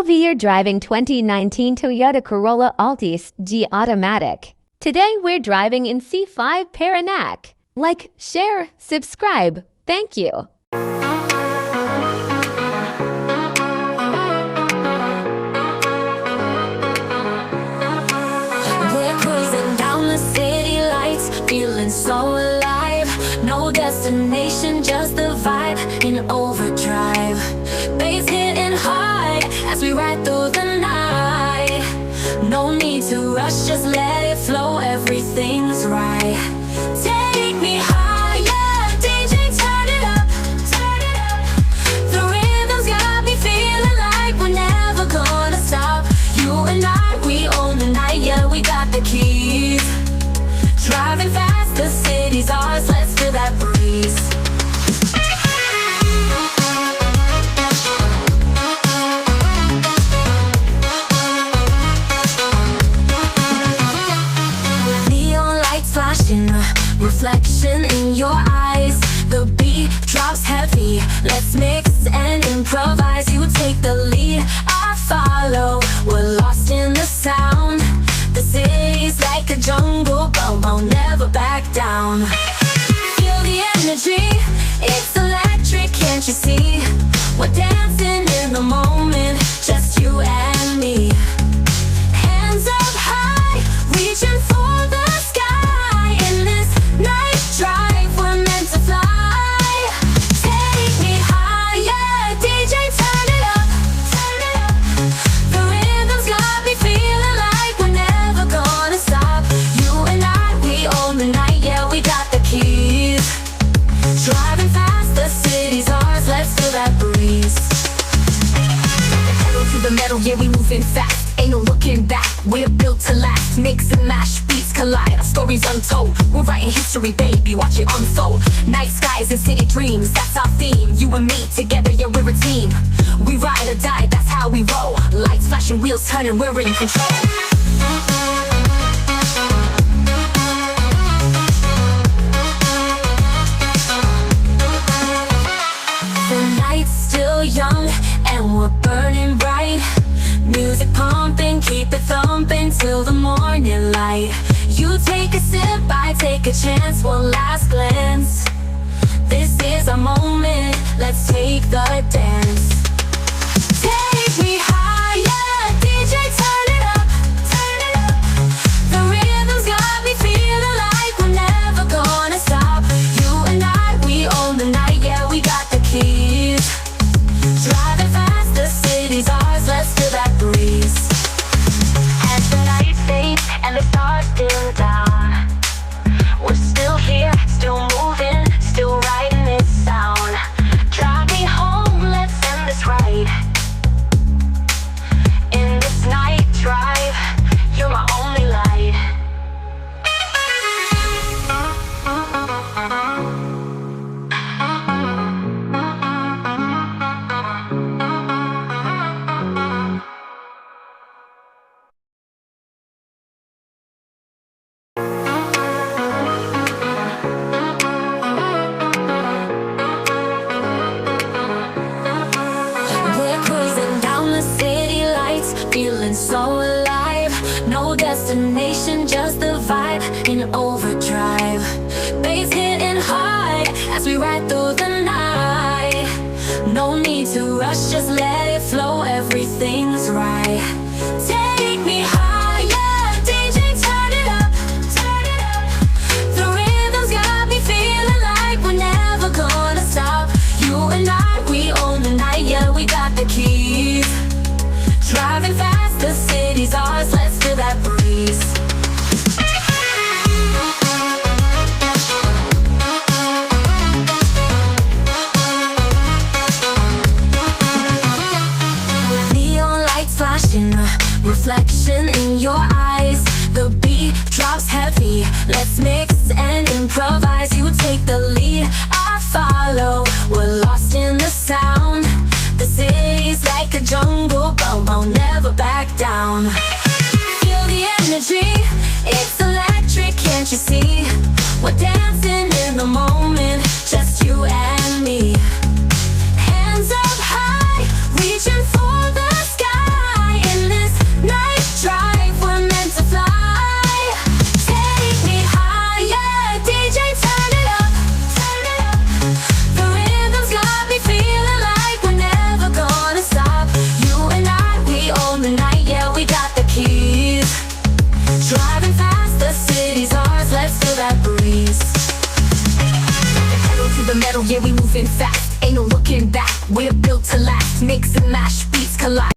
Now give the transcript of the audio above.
POV, you're driving 2019 Toyota Corolla Altis G Automatic. Today we're driving in C5 Paranaque. Like, share, subscribe. Thank you. We're cruising down the city lights, feeling so alive. No destination, just the vibe in overdrive. Bass hitting hard as we ride through the night. No need to rush, just let it flow, everything's right. Take me higher, DJ, turn it up, turn it up. The rhythm's got me feeling like we're never gonna stop. You and I, we own the night, yeah, we got the keys. Driving fast, the city's ours, let's feel that breeze. Reflection in your eyes, the beat drops heavy. Let's mix and improvise. You take the lead, I follow. We're lost in the sound. The city's like a jungle, but we'll never back down. Feel the energy, it's electric, can't you see? We're dancing in the moment, just you and me. Hands up high, reaching for the sky. In this night drive, we're meant to fly. Take me higher, DJ, turn it up, turn it up. The rhythm's got me feeling like we're never gonna stop. You and I, we own the night, yeah, we got the keys. Driving fast, the city's ours, let's feel that breeze. Pedal to the metal, yeah, we moving fast. Ain't no looking back, we're built to last. Mix and mash, beats collide, our stories untold. We're writing history, baby, watch it unfold. Night skies and city dreams, that's our theme. You and me, together, yeah, we're a team. We ride or die, that's how we roll. Lights flashing, wheels turning, we're in control. The night's still young, and we're burning bright. Music pumping, keep it thumping till the morning light. You take a sip, I take a chance, one last glance. This is our moment, let's take the dance. Take me higher, DJ, turn it up, turn it up. The rhythm's got me feeling like we're never gonna stop. You and I, we own the night, yeah, we got the keys. Driving fast, the city's ours, let's feel that breeze. As the lights fade and the stars dim down, we're still here, still moving, still writing this sound. Drive me home, let's end this right. In this night drive, you're my only light. Feeling so alive. No destination, just the vibe in overdrive. Bass hitting hard as we ride through the night. No need to rush, just let it flow, everything's right. Take me higher, DJ, turn it up, turn it up. The rhythm's got me feeling like we're never gonna stop. You and I, we own the night, yeah, we got the keys. Driving fast, the city's ours, let's feel that breeze. Neon lights flashing, reflection in your eyes. The beat drops heavy, let's mix and improvise. You take the lead, I follow. We're lost in the sound. The city's like a jungle, but we'll never back down. Feel the energy, it's electric, can't you see? We're dancing in the moment, just you and me. Hands up high, reaching for the sky. the metal, yeah, we moving fast. Ain't no looking back, we're built to last. Mix and mash, beats collide.